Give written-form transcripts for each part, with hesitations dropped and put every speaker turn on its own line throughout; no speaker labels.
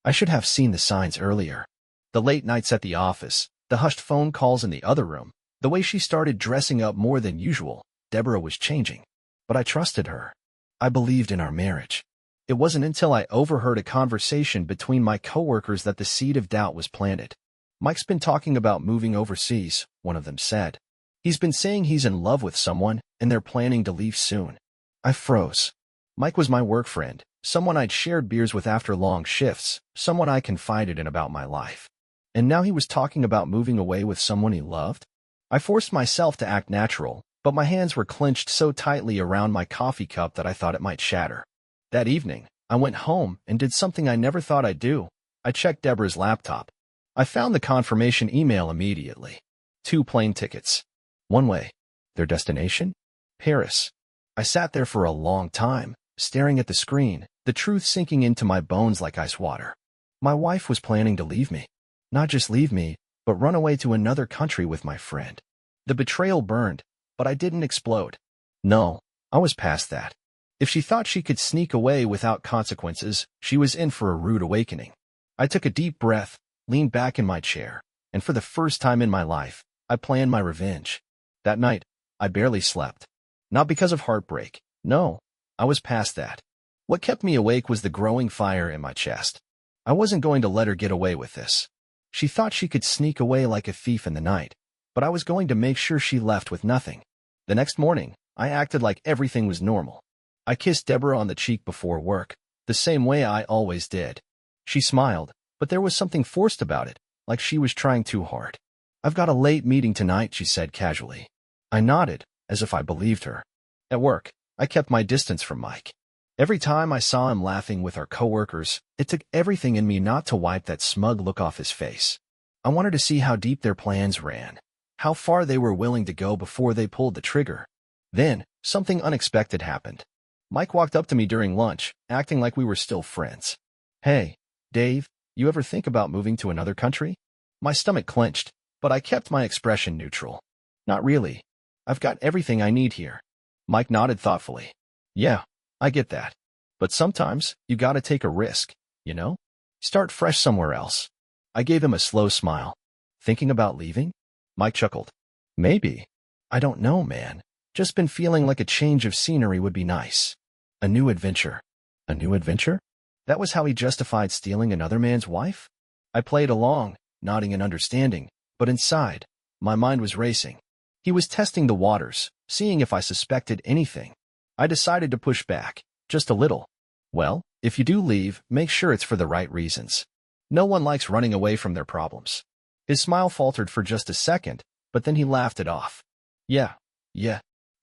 I should have seen the signs earlier. The late nights at the office, the hushed phone calls in the other room, the way she started dressing up more than usual. Deborah was changing. But I trusted her. I believed in our marriage. It wasn't until I overheard a conversation between my coworkers that the seed of doubt was planted. "Mike's been talking about moving overseas," one of them said. "He's been saying he's in love with someone, and they're planning to leave soon." I froze. Mike was my work friend, someone I'd shared beers with after long shifts, someone I confided in about my life. And now he was talking about moving away with someone he loved? I forced myself to act natural, but my hands were clenched so tightly around my coffee cup that I thought it might shatter. That evening, I went home and did something I never thought I'd do. I checked Deborah's laptop. I found the confirmation email immediately. 2 plane tickets. One way. Their destination? Paris. I sat there for a long time, staring at the screen, the truth sinking into my bones like ice water. My wife was planning to leave me. Not just leave me, but run away to another country with my friend. The betrayal burned, but I didn't explode. No, I was past that. If she thought she could sneak away without consequences, she was in for a rude awakening. I took a deep breath, leaned back in my chair, and for the first time in my life, I planned my revenge. That night, I barely slept. Not because of heartbreak. No, I was past that. What kept me awake was the growing fire in my chest. I wasn't going to let her get away with this. She thought she could sneak away like a thief in the night, but I was going to make sure she left with nothing. The next morning, I acted like everything was normal. I kissed Deborah on the cheek before work, the same way I always did. She smiled, but there was something forced about it, like she was trying too hard. "I've got a late meeting tonight," she said casually. I nodded, as if I believed her. At work, I kept my distance from Mike. Every time I saw him laughing with our coworkers, it took everything in me not to wipe that smug look off his face. I wanted to see how deep their plans ran, how far they were willing to go before they pulled the trigger. Then, something unexpected happened. Mike walked up to me during lunch, acting like we were still friends. "Hey, Dave, you ever think about moving to another country?" My stomach clenched, but I kept my expression neutral. "Not really. I've got everything I need here." Mike nodded thoughtfully. "Yeah, I get that. But sometimes, you gotta take a risk, you know? Start fresh somewhere else." I gave him a slow smile. "Thinking about leaving?" Mike chuckled. "Maybe. I don't know, man. Just been feeling like a change of scenery would be nice. A new adventure." A new adventure? That was how he justified stealing another man's wife? I played along, nodding in understanding, but inside, my mind was racing. He was testing the waters, seeing if I suspected anything. I decided to push back, just a little. "Well, if you do leave, make sure it's for the right reasons. No one likes running away from their problems." His smile faltered for just a second, but then he laughed it off. Yeah,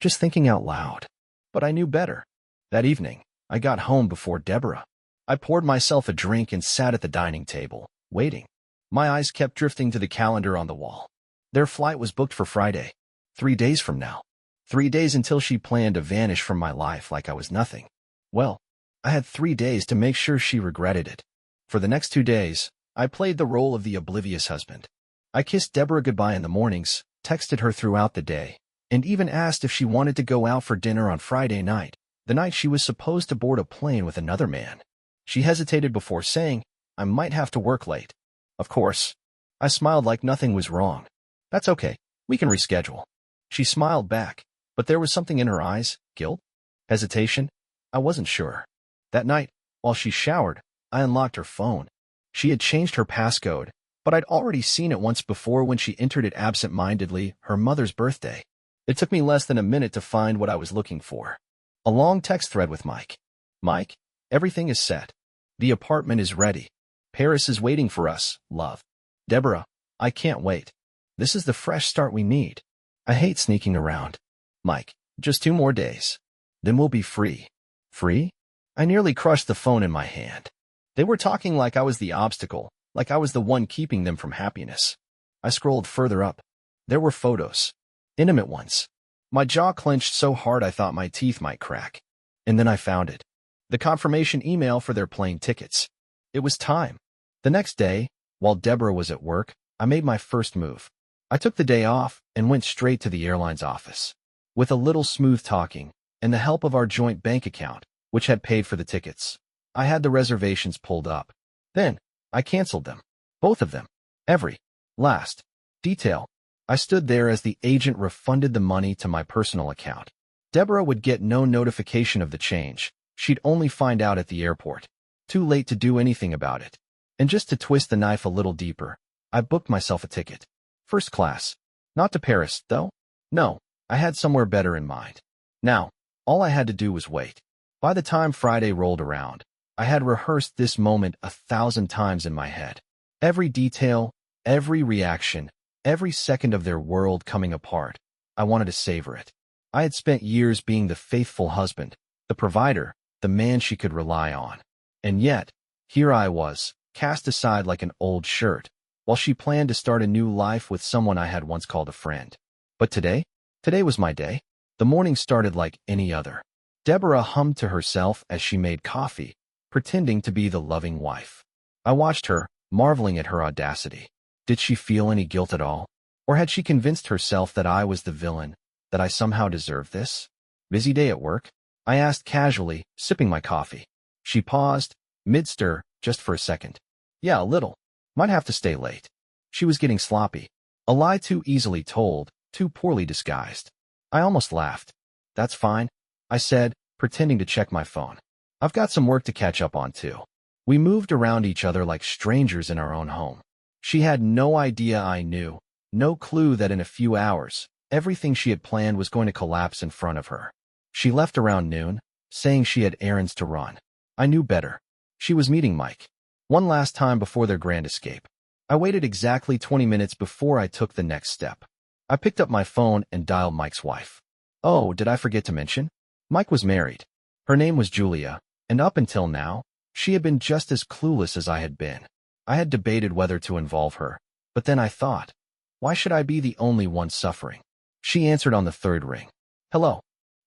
just thinking out loud. But I knew better. That evening, I got home before Deborah. I poured myself a drink and sat at the dining table, waiting. My eyes kept drifting to the calendar on the wall. Their flight was booked for Friday, 3 days from now. 3 days until she planned to vanish from my life like I was nothing. Well, I had 3 days to make sure she regretted it. For the next 2 days, I played the role of the oblivious husband. I kissed Deborah goodbye in the mornings, texted her throughout the day, and even asked if she wanted to go out for dinner on Friday night, the night she was supposed to board a plane with another man. She hesitated before saying, "I might have to work late." Of course. I smiled like nothing was wrong. "That's okay. We can reschedule." She smiled back, but there was something in her eyes. Guilt? Hesitation? I wasn't sure. That night, while she showered, I unlocked her phone. She had changed her passcode, but I'd already seen it once before when she entered it absent-mindedly, her mother's birthday. It took me less than a minute to find what I was looking for. A long text thread with Mike. "Mike, everything is set. The apartment is ready. Paris is waiting for us, love. Deborah, I can't wait. This is the fresh start we need. I hate sneaking around. Mike, just 2 more days. Then we'll be free." Free? I nearly crushed the phone in my hand. They were talking like I was the obstacle, like I was the one keeping them from happiness. I scrolled further up. There were photos. Intimate ones. My jaw clenched so hard I thought my teeth might crack. And then I found it. The confirmation email for their plane tickets. It was time. The next day, while Deborah was at work, I made my first move. I took the day off and went straight to the airline's office. With a little smooth talking, and the help of our joint bank account, which had paid for the tickets, I had the reservations pulled up. Then, I canceled them. Both of them. Every last detail. I stood there as the agent refunded the money to my personal account. Deborah would get no notification of the change. She'd only find out at the airport. Too late to do anything about it. And just to twist the knife a little deeper, I booked myself a ticket. First class. Not to Paris, though. No, I had somewhere better in mind. Now, all I had to do was wait. By the time Friday rolled around, I had rehearsed this moment 1,000 times in my head. Every detail, every reaction, every second of their world coming apart. I wanted to savor it. I had spent years being the faithful husband, the provider, the man she could rely on. And yet, here I was, cast aside like an old shirt, while she planned to start a new life with someone I had once called a friend. But today was my day. The morning started like any other. Deborah hummed to herself as she made coffee, pretending to be the loving wife. I watched her, marveling at her audacity. Did she feel any guilt at all? Or had she convinced herself that I was the villain, that I somehow deserved this? Busy day at work? I asked casually, sipping my coffee. She paused, mid-stir, just for a second. Yeah, a little. Might have to stay late. She was getting sloppy. A lie too easily told, too poorly disguised. I almost laughed. That's fine, I said, pretending to check my phone. I've got some work to catch up on too. We moved around each other like strangers in our own home. She had no idea I knew, no clue that in a few hours, everything she had planned was going to collapse in front of her. She left around noon, saying she had errands to run. I knew better. She was meeting Mike. One last time before their grand escape. I waited exactly 20 minutes before I took the next step. I picked up my phone and dialed Mike's wife. Oh, did I forget to mention? Mike was married. Her name was Julia, and up until now, she had been just as clueless as I had been. I had debated whether to involve her, but then I thought, why should I be the only one suffering? She answered on the third ring. Hello.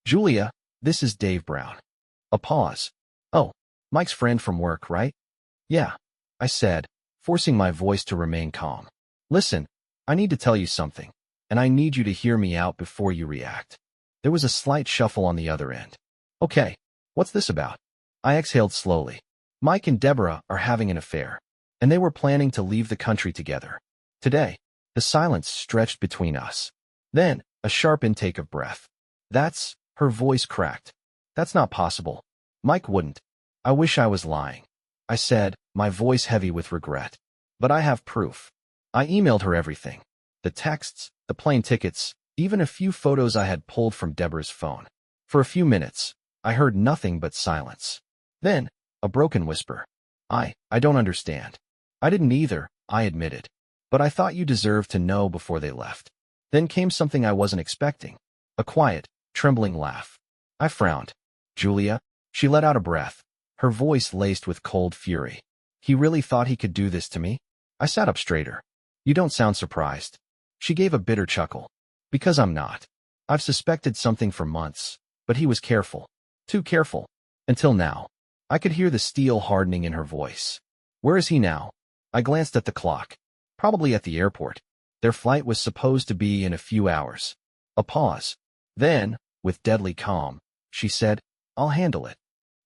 Julia, this is Dave Brown. A pause. Oh, Mike's friend from work, right? Yeah, I said, forcing my voice to remain calm. Listen, I need to tell you something, and I need you to hear me out before you react. There was a slight shuffle on the other end. Okay, what's this about? I exhaled slowly. Mike and Deborah are having an affair, and they were planning to leave the country together. Today, the silence stretched between us. Then, a sharp intake of breath. Her voice cracked. That's not possible. Mike wouldn't. I wish I was lying. I said, my voice heavy with regret. But I have proof. I emailed her everything. The texts, the plane tickets, even a few photos I had pulled from Deborah's phone. For a few minutes, I heard nothing but silence. Then, a broken whisper. I don't understand. I didn't either, I admitted. But I thought you deserved to know before they left. Then came something I wasn't expecting. A quiet, trembling laugh. I frowned. Julia, she let out a breath, her voice laced with cold fury. He really thought he could do this to me? I sat up straighter. You don't sound surprised. She gave a bitter chuckle. Because I'm not. I've suspected something for months, but he was careful. Too careful. Until now. I could hear the steel hardening in her voice. Where is he now? I glanced at the clock. Probably at the airport. Their flight was supposed to be in a few hours. A pause. Then, with deadly calm, she said, I'll handle it.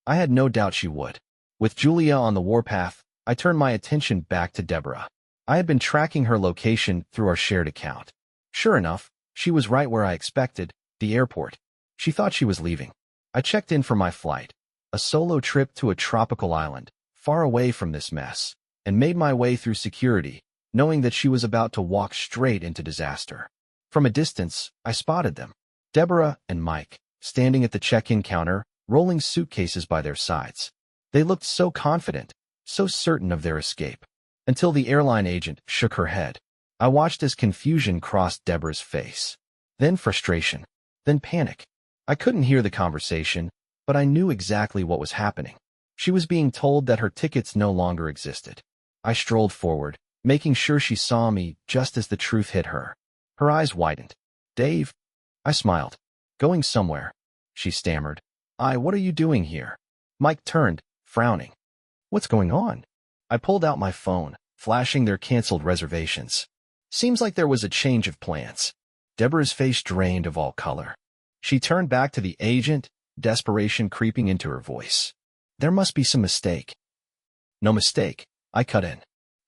I had no doubt she would. With Julia on the warpath, I turned my attention back to Deborah. I had been tracking her location through our shared account. Sure enough, she was right where I expected, the airport. She thought she was leaving. I checked in for my flight, a solo trip to a tropical island, far away from this mess, and made my way through security, knowing that she was about to walk straight into disaster. From a distance, I spotted them. Deborah and Mike, standing at the check-in counter, rolling suitcases by their sides. They looked so confident, so certain of their escape. Until the airline agent shook her head. I watched as confusion crossed Deborah's face. Then frustration. Then panic. I couldn't hear the conversation, but I knew exactly what was happening. She was being told that her tickets no longer existed. I strolled forward, making sure she saw me just as the truth hit her. Her eyes widened. Dave? I smiled. Going somewhere, she stammered. What are you doing here? Mike turned, frowning. What's going on? I pulled out my phone, flashing their canceled reservations. Seems like there was a change of plans. Deborah's face drained of all color. She turned back to the agent, desperation creeping into her voice. There must be some mistake. No mistake, I cut in.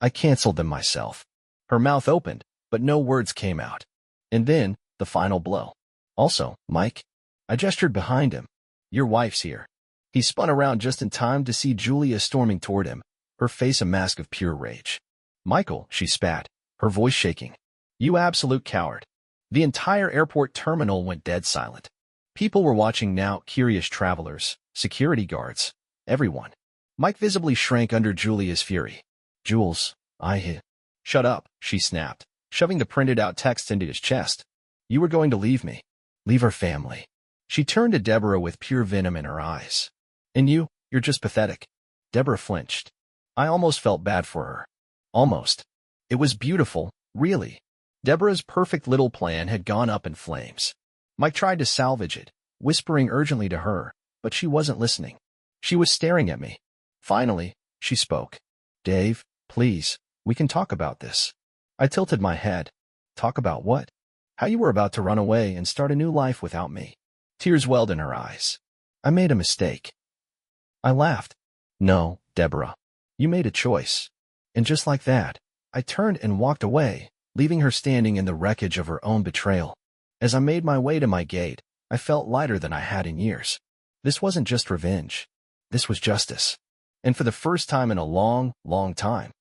I canceled them myself. Her mouth opened, but no words came out. And then, the final blow. Also, Mike. I gestured behind him. Your wife's here. He spun around just in time to see Julia storming toward him, her face a mask of pure rage. Michael, she spat, her voice shaking. You absolute coward. The entire airport terminal went dead silent. People were watching now, curious travelers, security guards, everyone. Mike visibly shrank under Julia's fury. Jules, I hit. Shut up, she snapped, shoving the printed-out text into his chest. You were going to leave me. Leave our family. She turned to Deborah with pure venom in her eyes. And you're just pathetic. Deborah flinched. I almost felt bad for her. Almost. It was beautiful, really. Deborah's perfect little plan had gone up in flames. Mike tried to salvage it, whispering urgently to her, but she wasn't listening. She was staring at me. Finally, she spoke. Dave, please, we can talk about this. I tilted my head. Talk about what? How you were about to run away and start a new life without me. Tears welled in her eyes. I made a mistake. I laughed. No, Deborah. You made a choice. And just like that, I turned and walked away, leaving her standing in the wreckage of her own betrayal. As I made my way to my gate, I felt lighter than I had in years. This wasn't just revenge. This was justice. And for the first time in a long, long time,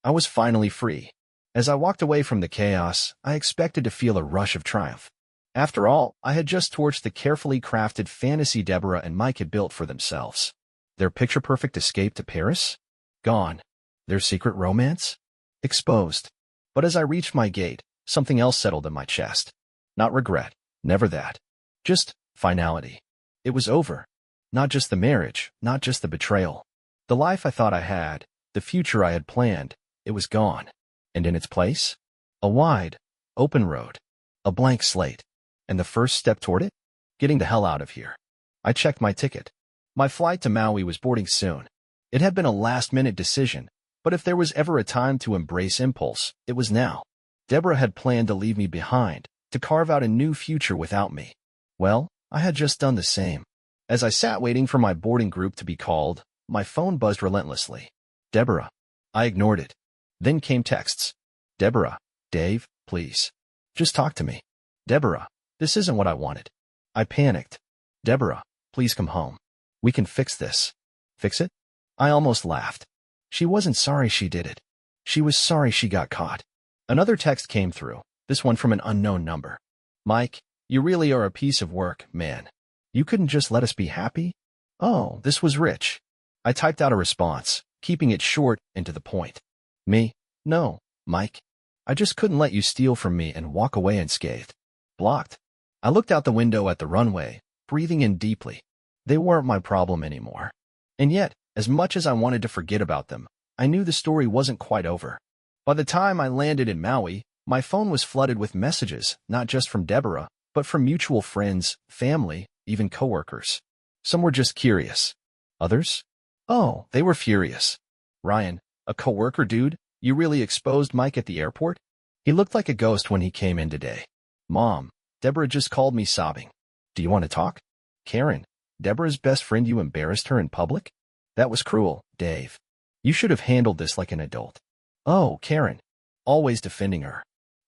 I was finally free. As I walked away from the chaos, I expected to feel a rush of triumph. After all, I had just torched the carefully crafted fantasy Deborah and Mike had built for themselves. Their picture-perfect escape to Paris? Gone. Their secret romance? Exposed. But as I reached my gate, something else settled in my chest. Not regret. Never that. Just finality. It was over. Not just the marriage, not just the betrayal. The life I thought I had, the future I had planned, it was gone. And in its place? A wide, open road. A blank slate. And the first step toward it? Getting the hell out of here. I checked my ticket. My flight to Maui was boarding soon. It had been a last-minute decision, but if there was ever a time to embrace impulse, it was now. Deborah had planned to leave me behind, to carve out a new future without me. Well, I had just done the same. As I sat waiting for my boarding group to be called, my phone buzzed relentlessly. Deborah. I ignored it. Then came texts. Deborah. Dave, please. Just talk to me. Deborah. This isn't what I wanted. I panicked. Deborah, please come home. We can fix this. Fix it? I almost laughed. She wasn't sorry she did it. She was sorry she got caught. Another text came through, this one from an unknown number. Mike, you really are a piece of work, man. You couldn't just let us be happy? Oh, this was rich. I typed out a response, keeping it short and to the point. Me? No, Mike. I just couldn't let you steal from me and walk away unscathed. Blocked. I looked out the window at the runway, breathing in deeply. They weren't my problem anymore. And yet, as much as I wanted to forget about them, I knew the story wasn't quite over. By the time I landed in Maui, my phone was flooded with messages, not just from Deborah, but from mutual friends, family, even coworkers. Some were just curious. Others? Oh, they were furious. Ryan, a coworker dude, you really exposed Mike at the airport? He looked like a ghost when he came in today. Mom, Deborah just called me sobbing. Do you want to talk? Karen, Deborah's best friend, you embarrassed her in public? That was cruel, Dave. You should have handled this like an adult. Oh, Karen. Always defending her.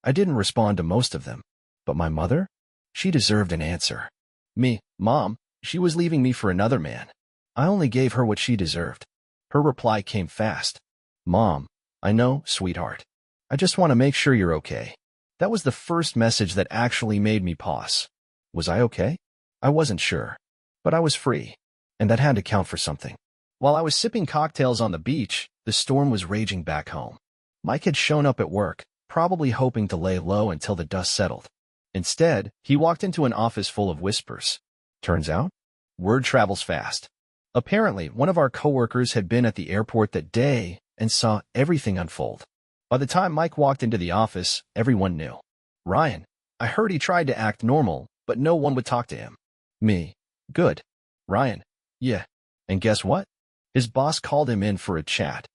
I didn't respond to most of them. But my mother? She deserved an answer. Me, Mom, she was leaving me for another man. I only gave her what she deserved. Her reply came fast. Mom, I know, sweetheart. I just want to make sure you're okay. That was the first message that actually made me pause. Was I okay? I wasn't sure. But I was free. And that had to count for something. While I was sipping cocktails on the beach, the storm was raging back home. Mike had shown up at work, probably hoping to lay low until the dust settled. Instead, he walked into an office full of whispers. Turns out, word travels fast. Apparently, one of our coworkers had been at the airport that day and saw everything unfold. By the time Mike walked into the office, everyone knew. Ryan, I heard he tried to act normal, but no one would talk to him. Me. Good. Ryan. Yeah. And guess what? His boss called him in for a chat.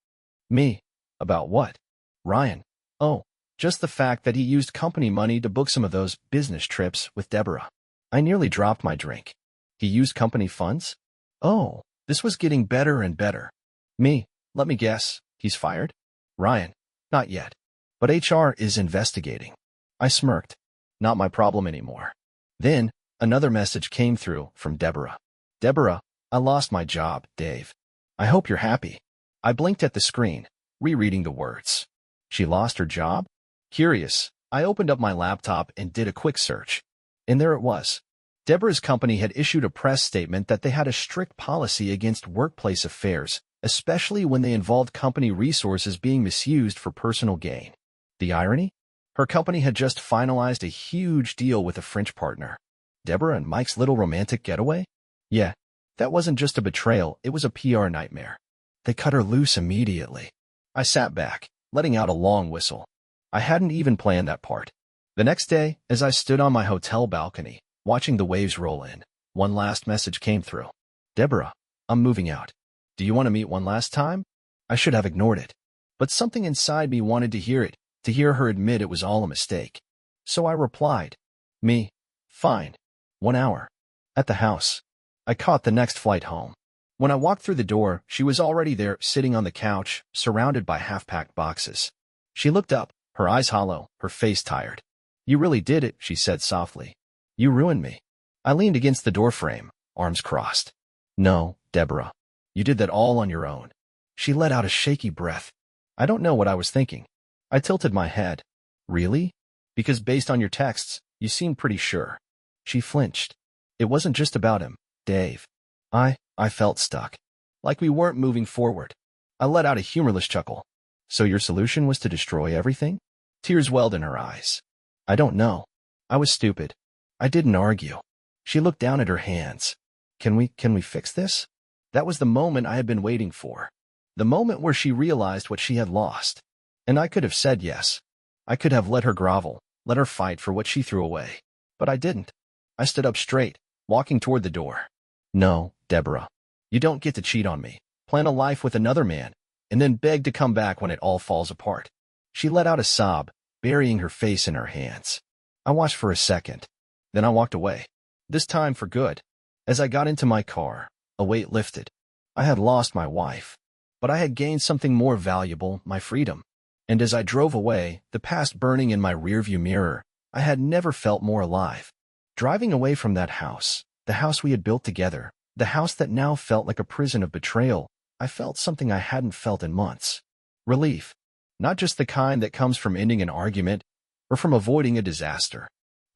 Me. About what? Ryan. Oh, just the fact that he used company money to book some of those business trips with Deborah. I nearly dropped my drink. He used company funds? Oh, this was getting better and better. Me. Let me guess. He's fired? Ryan, not yet. But HR is investigating. I smirked. Not my problem anymore. Then, another message came through from Deborah. Deborah, I lost my job, Dave. I hope you're happy. I blinked at the screen, rereading the words. She lost her job? Curious, I opened up my laptop and did a quick search. And there it was. Deborah's company had issued a press statement that they had a strict policy against workplace affairs, especially when they involved company resources being misused for personal gain. The irony? Her company had just finalized a huge deal with a French partner. Deborah and Mike's little romantic getaway? Yeah, that wasn't just a betrayal, it was a PR nightmare. They cut her loose immediately. I sat back, letting out a long whistle. I hadn't even planned that part. The next day, as I stood on my hotel balcony, watching the waves roll in, one last message came through. Deborah, I'm moving out. Do you want to meet one last time? I should have ignored it. But something inside me wanted to hear it, to hear her admit it was all a mistake. So I replied. Me? Fine. 1 hour. At the house. I caught the next flight home. When I walked through the door, she was already there, sitting on the couch, surrounded by half-packed boxes. She looked up, her eyes hollow, her face tired. You really did it, she said softly. You ruined me. I leaned against the doorframe, arms crossed. No, Deborah. You did that all on your own. She let out a shaky breath. I don't know what I was thinking. I tilted my head. Really? Because based on your texts, you seemed pretty sure. She flinched. It wasn't just about him, Dave. I felt stuck. Like we weren't moving forward. I let out a humorless chuckle. So your solution was to destroy everything? Tears welled in her eyes. I don't know. I was stupid. I didn't argue. She looked down at her hands. Can we fix this? That was the moment I had been waiting for. The moment where she realized what she had lost. And I could have said yes. I could have let her grovel, let her fight for what she threw away. But I didn't. I stood up straight, walking toward the door. No, Deborah. You don't get to cheat on me, plan a life with another man, and then beg to come back when it all falls apart. She let out a sob, burying her face in her hands. I watched for a second. Then I walked away. This time for good. As I got into my car, a weight lifted. I had lost my wife. But I had gained something more valuable, my freedom. And as I drove away, the past burning in my rearview mirror, I had never felt more alive. Driving away from that house, the house we had built together, the house that now felt like a prison of betrayal, I felt something I hadn't felt in months. Relief. Not just the kind that comes from ending an argument or from avoiding a disaster.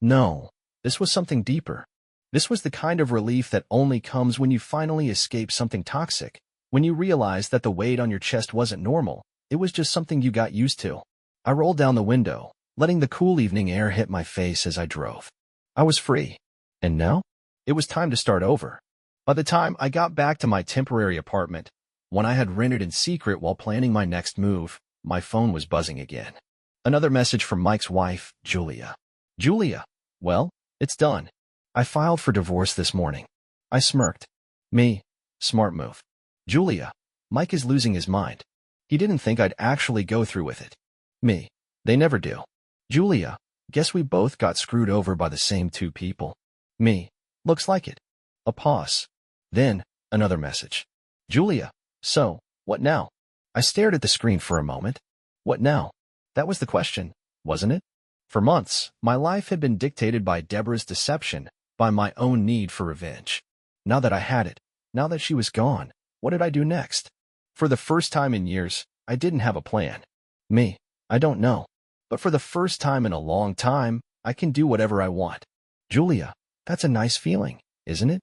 No, this was something deeper. This was the kind of relief that only comes when you finally escape something toxic, when you realize that the weight on your chest wasn't normal, it was just something you got used to. I rolled down the window, letting the cool evening air hit my face as I drove. I was free. And now? It was time to start over. By the time I got back to my temporary apartment, one I had rented in secret while planning my next move, my phone was buzzing again. Another message from Mike's wife, Julia. Julia, well, it's done. I filed for divorce this morning. I smirked. Me, smart move. Julia, Mike is losing his mind. He didn't think I'd actually go through with it. Me, they never do. Julia, guess we both got screwed over by the same two people. Me, looks like it. A pause. Then, another message. Julia, so, what now? I stared at the screen for a moment. What now? That was the question, wasn't it? For months, my life had been dictated by Deborah's deception, by my own need for revenge. Now that I had it, now that she was gone, what did I do next? For the first time in years, I didn't have a plan. Me, I don't know. But for the first time in a long time, I can do whatever I want. Julia, that's a nice feeling, isn't it?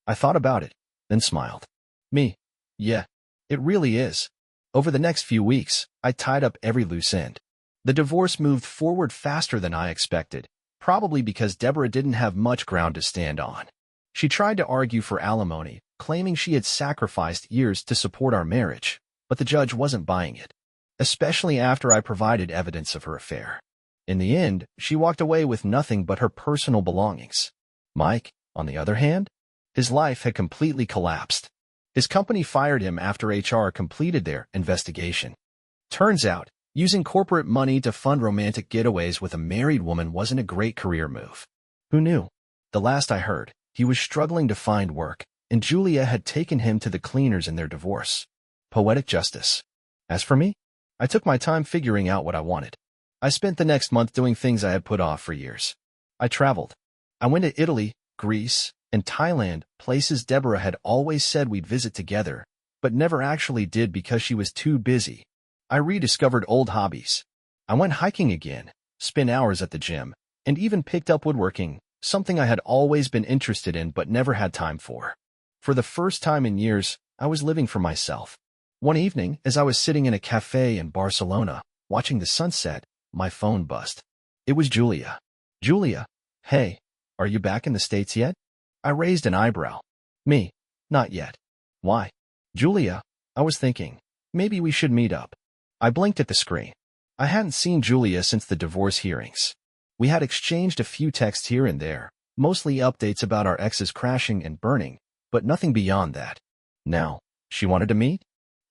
I thought about it, then smiled. Me, yeah, it really is. Over the next few weeks, I tied up every loose end. The divorce moved forward faster than I expected, probably because Deborah didn't have much ground to stand on. She tried to argue for alimony, claiming she had sacrificed years to support our marriage, but the judge wasn't buying it, especially after I provided evidence of her affair. In the end, she walked away with nothing but her personal belongings. Mike, on the other hand, his life had completely collapsed. His company fired him after HR completed their investigation. Turns out, using corporate money to fund romantic getaways with a married woman wasn't a great career move. Who knew? The last I heard, he was struggling to find work, and Julia had taken him to the cleaners in their divorce. Poetic justice. As for me, I took my time figuring out what I wanted. I spent the next month doing things I had put off for years. I traveled. I went to Italy, Greece, and Thailand, places Deborah had always said we'd visit together, but never actually did because she was too busy. I rediscovered old hobbies. I went hiking again, spent hours at the gym, and even picked up woodworking, something I had always been interested in but never had time for. For the first time in years, I was living for myself. One evening, as I was sitting in a cafe in Barcelona, watching the sunset, my phone buzzed. It was Julia. Julia, hey, are you back in the States yet? I raised an eyebrow. Me, not yet. Why? Julia, I was thinking, maybe we should meet up. I blinked at the screen. I hadn't seen Julia since the divorce hearings. We had exchanged a few texts here and there, mostly updates about our exes crashing and burning, but nothing beyond that. Now, she wanted to meet?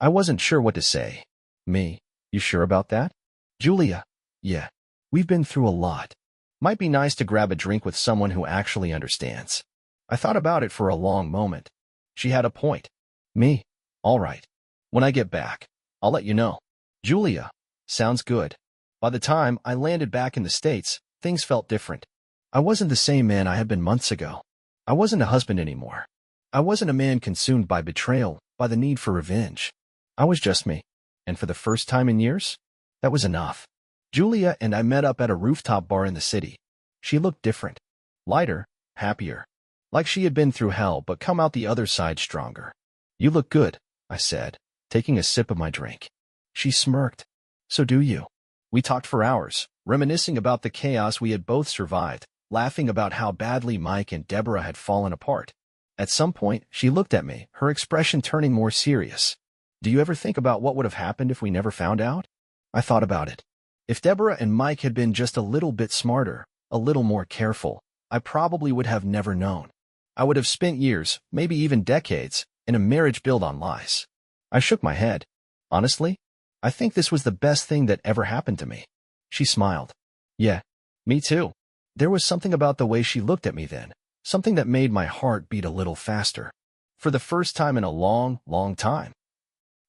I wasn't sure what to say. Me, you sure about that? Julia, yeah, we've been through a lot. Might be nice to grab a drink with someone who actually understands. I thought about it for a long moment. She had a point. Me, all right. When I get back, I'll let you know. Julia, sounds good. By the time I landed back in the States, things felt different. I wasn't the same man I had been months ago. I wasn't a husband anymore. I wasn't a man consumed by betrayal, by the need for revenge. I was just me. And for the first time in years, that was enough. Julia and I met up at a rooftop bar in the city. She looked different. Lighter, happier. Like she had been through hell but come out the other side stronger. You look good, I said, taking a sip of my drink. She smirked. So do you. We talked for hours, reminiscing about the chaos we had both survived, laughing about how badly Mike and Deborah had fallen apart. At some point, she looked at me, her expression turning more serious. Do you ever think about what would have happened if we never found out? I thought about it. If Deborah and Mike had been just a little bit smarter, a little more careful, I probably would have never known. I would have spent years, maybe even decades, in a marriage built on lies. I shook my head. Honestly, I think this was the best thing that ever happened to me. She smiled. Yeah, me too. There was something about the way she looked at me then, something that made my heart beat a little faster. For the first time in a long, long time.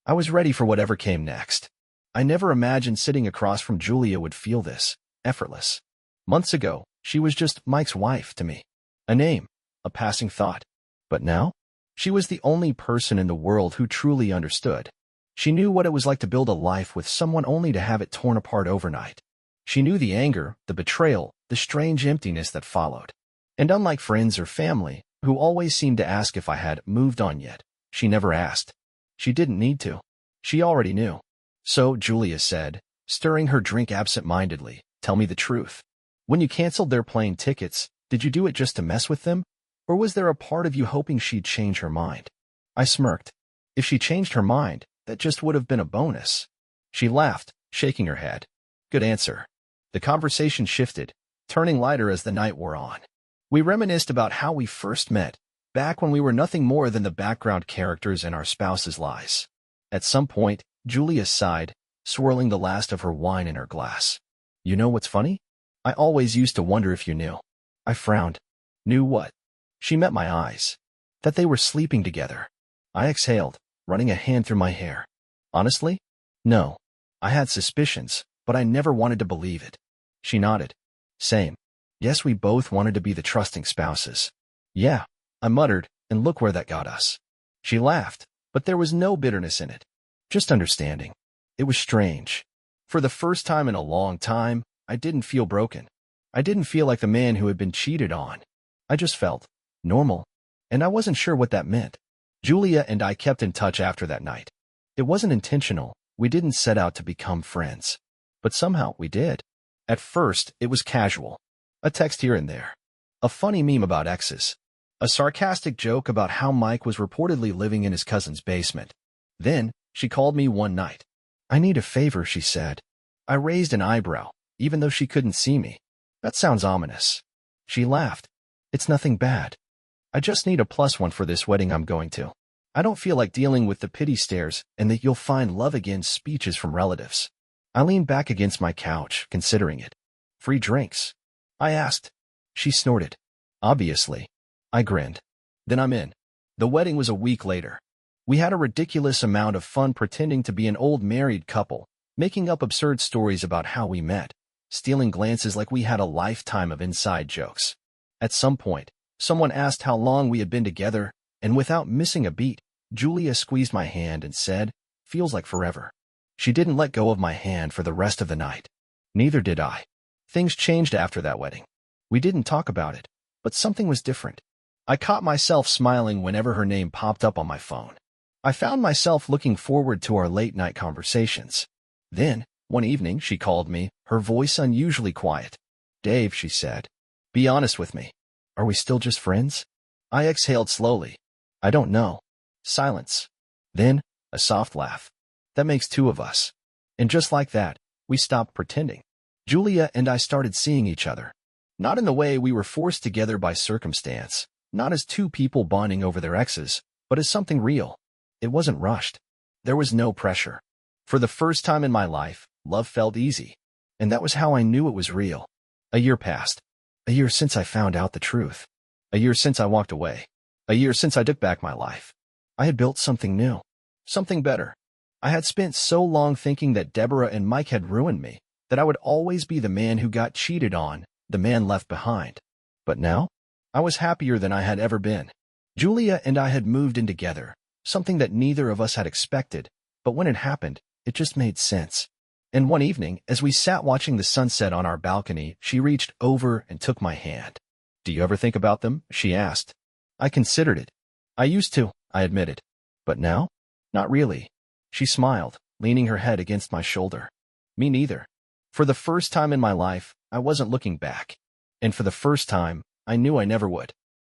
I was ready for whatever came next. I never imagined sitting across from Julia would feel this, effortless. Months ago, she was just Mike's wife to me. A name, a passing thought. But now, she was the only person in the world who truly understood. She knew what it was like to build a life with someone only to have it torn apart overnight. She knew the anger, the betrayal, the strange emptiness that followed. And unlike friends or family, who always seemed to ask if I had moved on yet, she never asked. She didn't need to. She already knew. So, Julia said, stirring her drink absent-mindedly, tell me the truth. When you canceled their plane tickets, did you do it just to mess with them? Or was there a part of you hoping she'd change her mind? I smirked. If she changed her mind, that just would have been a bonus. She laughed, shaking her head. Good answer. The conversation shifted, turning lighter as the night wore on. We reminisced about how we first met, back when we were nothing more than the background characters in our spouses' lives. At some point, Julia sighed, swirling the last of her wine in her glass. You know what's funny? I always used to wonder if you knew. I frowned. Knew what? She met my eyes. That they were sleeping together. I exhaled, running a hand through my hair. Honestly? No. I had suspicions, but I never wanted to believe it. She nodded. Same. Yes, we both wanted to be the trusting spouses. Yeah, I muttered, and look where that got us. She laughed, but there was no bitterness in it. Just understanding. It was strange. For the first time in a long time, I didn't feel broken. I didn't feel like the man who had been cheated on. I just felt normal, and I wasn't sure what that meant. Julia and I kept in touch after that night. It wasn't intentional. We didn't set out to become friends. But somehow we did. At first, it was casual. A text here and there. A funny meme about exes. A sarcastic joke about how Mike was reportedly living in his cousin's basement. Then, she called me one night. I need a favor, she said. I raised an eyebrow, even though she couldn't see me. That sounds ominous. She laughed. It's nothing bad. I just need a +1 for this wedding I'm going to. I don't feel like dealing with the pity stares and that you'll find love again speeches from relatives. I leaned back against my couch, considering it. Free drinks? I asked. She snorted. Obviously. I grinned. Then I'm in. The wedding was a week later. We had a ridiculous amount of fun pretending to be an old married couple, making up absurd stories about how we met, stealing glances like we had a lifetime of inside jokes. At some point, someone asked how long we had been together, and without missing a beat, Julia squeezed my hand and said, "Feels like forever." She didn't let go of my hand for the rest of the night. Neither did I. Things changed after that wedding. We didn't talk about it, but something was different. I caught myself smiling whenever her name popped up on my phone. I found myself looking forward to our late-night conversations. Then, one evening, she called me, her voice unusually quiet. "Dave," she said, "be honest with me. Are we still just friends?" I exhaled slowly. "I don't know." Silence. Then, a soft laugh. "That makes two of us." And just like that, we stopped pretending. Julia and I started seeing each other. Not in the way we were forced together by circumstance, not as two people bonding over their exes, but as something real. It wasn't rushed. There was no pressure. For the first time in my life, love felt easy. And that was how I knew it was real. A year passed. A year since I found out the truth. A year since I walked away. A year since I took back my life. I had built something new. Something better. I had spent so long thinking that Deborah and Mike had ruined me, that I would always be the man who got cheated on, the man left behind. But now, I was happier than I had ever been. Julia and I had moved in together, something that neither of us had expected, but when it happened, it just made sense. And one evening, as we sat watching the sunset on our balcony, she reached over and took my hand. "Do you ever think about them?" she asked. I considered it. "I used to," I admitted. "But now? Not really." She smiled, leaning her head against my shoulder. "Me neither." For the first time in my life, I wasn't looking back. And for the first time, I knew I never would.